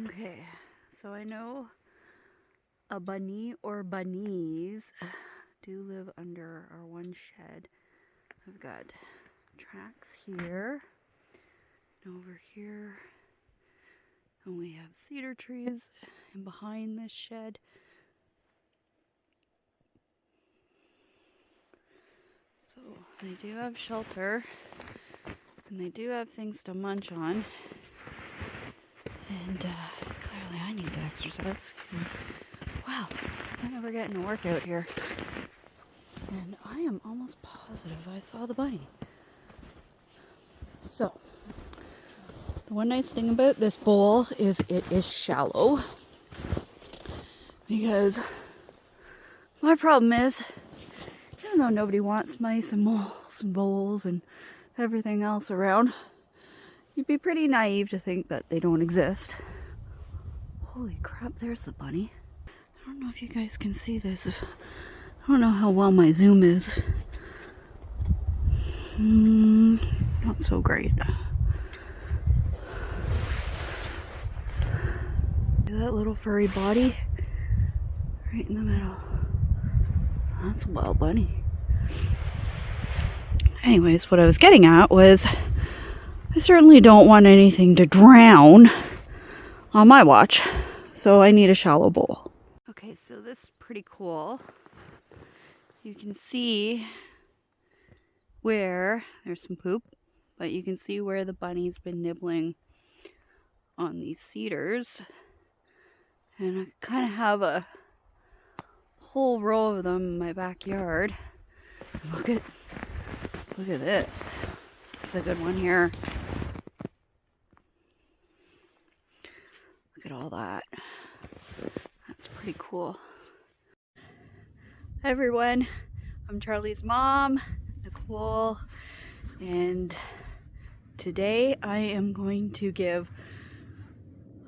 Okay, so I know a bunny or bunnies do live under our one shed. I've got tracks here and over here, and we have cedar trees and behind this shed. So they do have shelter and they do have things to munch on. And clearly I need to exercise because, wow, I'm never getting a workout here. And I am almost positive I saw the bunny. So, the one nice thing about this bowl is it is shallow. Because my problem is, even though nobody wants mice and moles and bowls and everything else around, you'd be pretty naive to think that they don't exist. Holy crap, there's the bunny. I don't know if you guys can see this. I don't know how well my zoom is. Not so great. That little furry body right in the middle. That's a wild bunny. Anyways, what I was getting at was I certainly don't want anything to drown on my watch, so I need a shallow bowl. Okay, so this is pretty cool. You can see where there's some poop, but you can see where the bunny's been nibbling on these cedars. And I kind of have a whole row of them in my backyard. Look at this. It's a good one here. Look at all that. That's pretty cool. Hi everyone, I'm Charlie's mom, Nicole, and today I am going to give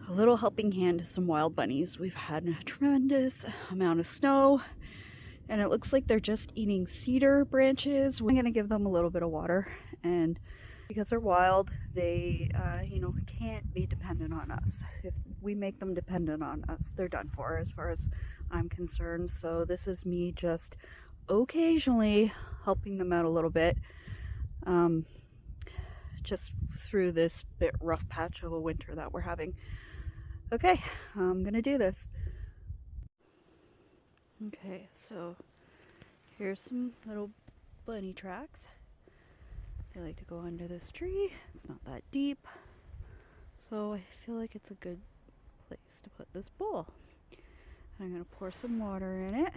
a little helping hand to some wild bunnies. We've had a tremendous amount of snow and it looks like they're just eating cedar branches. We're gonna give them a little bit of water, and because they're wild, they can't be dependent on us. If we make them dependent on us, they're done for as far as I'm concerned. So this is me just occasionally helping them out a little bit, just through this bit rough patch of a winter that we're having. Okay, I'm gonna do this. Okay, so here's some little bunny tracks. They like to go under this tree. It's not that deep, so I feel like it's a good place to put this bowl. And I'm gonna pour some water in it,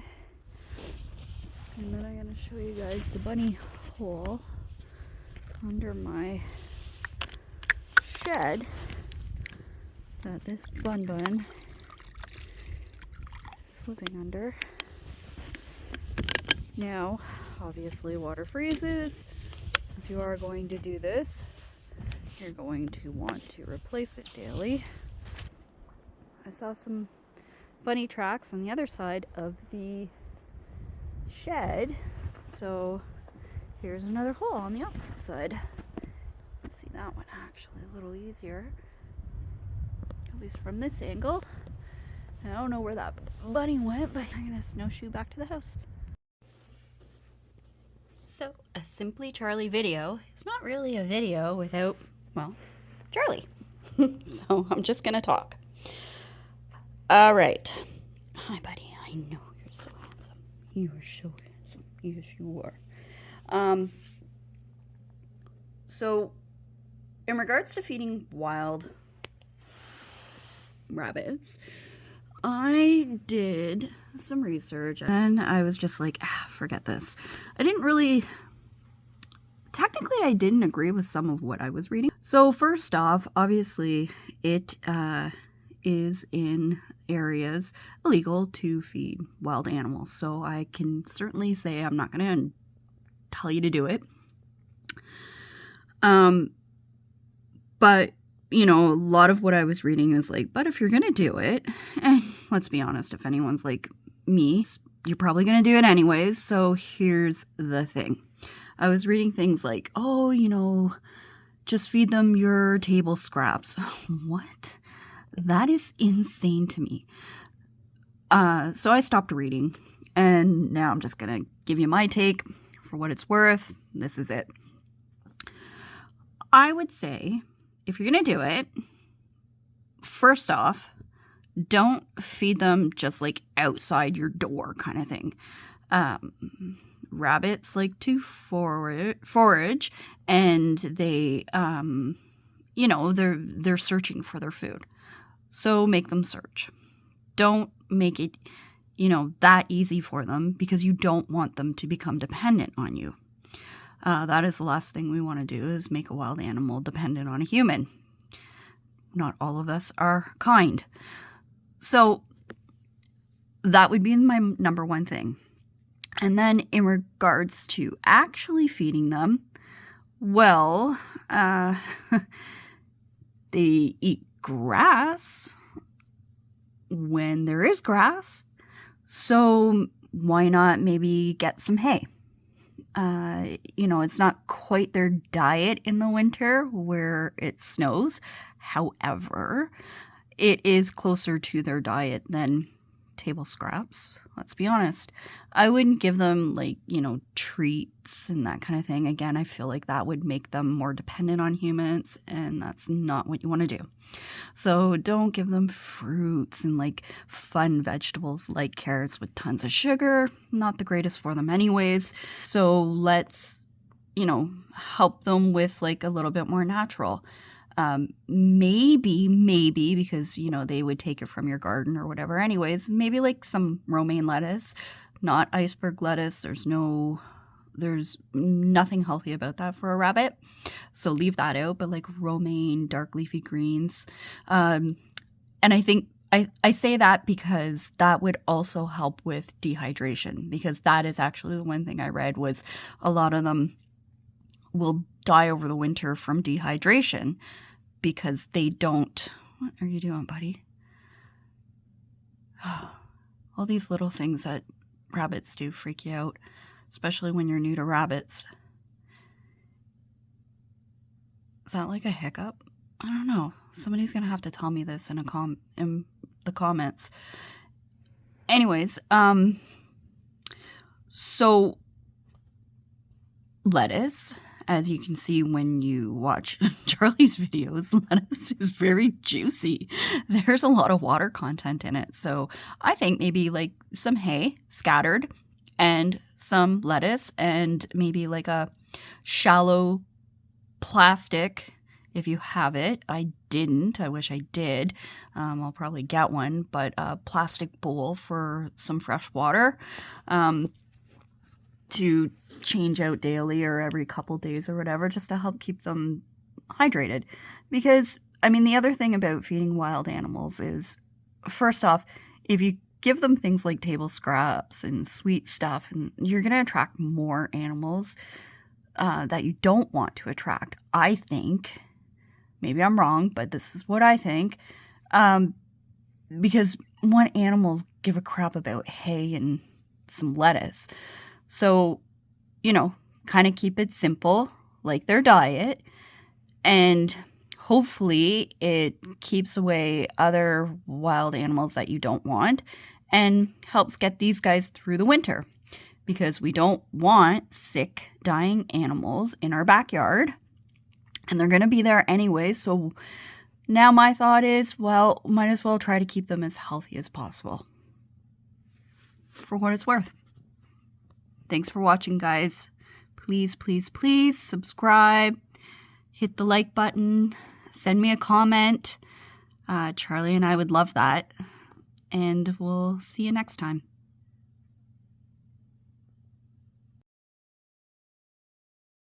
and then I'm gonna show you guys the bunny hole under my shed that this bun is living under. Now, obviously water freezes. If you are going to do this, you're going to want to replace it daily. I saw some bunny tracks on the other side of the shed, so here's another hole on the opposite side. Let's see that one actually a little easier, at least from this angle. I don't know where that bunny went, but I'm gonna snowshoe back to the house. So, a Simply Charlie video is not really a video without, well, Charlie. So, I'm just gonna talk. All right. Hi, buddy. I know you're so handsome. You're so handsome. Yes, you are. So, in regards to feeding wild rabbits, I did some research and I was just like, forget this. Technically I didn't agree with some of what I was reading. So first off, obviously it is in areas illegal to feed wild animals. So I can certainly say I'm not going to tell you to do it. But a lot of what I was reading is like, but if you're going to do it, and let's be honest, if anyone's like me, you're probably going to do it anyways. So here's the thing. I was reading things like, just feed them your table scraps. What? That is insane to me. So I stopped reading, and now I'm just going to give you my take for what it's worth. This is it. I would say, if you're going to do it, first off, don't feed them just like outside your door kind of thing. Rabbits like to forage, and they, they're searching for their food. So make them search. Don't make it, that easy for them, because you don't want them to become dependent on you. That is the last thing we want to do, is make a wild animal dependent on a human. Not all of us are kind. So that would be my number one thing. And then in regards to actually feeding them, well, they eat grass when there is grass. So why not maybe get some hay? It's not quite their diet in the winter where it snows. However, it is closer to their diet than table scraps. Let's be honest. I wouldn't give them treats and that kind of thing. Again, I feel like that would make them more dependent on humans, and that's not what you want to do. So don't give them fruits and fun vegetables like carrots with tons of sugar. Not the greatest for them anyways. So let's, help them with a little bit more natural. Maybe because, they would take it from your garden or whatever anyways, maybe some romaine lettuce, not iceberg lettuce. There's nothing healthy about that for a rabbit. So leave that out, but romaine, dark leafy greens. And I think I say that because that would also help with dehydration, because that is actually the one thing I read was a lot of them will die over the winter from dehydration because they don't. What are you doing, buddy? All these little things that rabbits do freak you out, especially when you're new to rabbits. Is that like a hiccup? I don't know. Somebody's gonna have to tell me this in the comments. Anyways, so lettuce, as you can see when you watch Charlie's videos, lettuce is very juicy. There's a lot of water content in it. So I think maybe some hay scattered and some lettuce and maybe a shallow plastic if you have it. I didn't. I wish I did. I'll probably get one, but a plastic bowl for some fresh water to change out daily or every couple days or whatever, just to help keep them hydrated. Because, the other thing about feeding wild animals is, first off, if you give them things like table scraps and sweet stuff, and you're going to attract more animals that you don't want to attract. I think, maybe I'm wrong, but this is what I think, because animals give a crap about hay and some lettuce. So, kind of keep it simple, like their diet, and hopefully it keeps away other wild animals that you don't want and helps get these guys through the winter, because we don't want sick, dying animals in our backyard, and they're going to be there anyway. So now my thought is, well, might as well try to keep them as healthy as possible, for what it's worth. Thanks for watching, guys. Please, please, please subscribe. Hit the like button. Send me a comment. Charlie and I would love that. And we'll see you next time.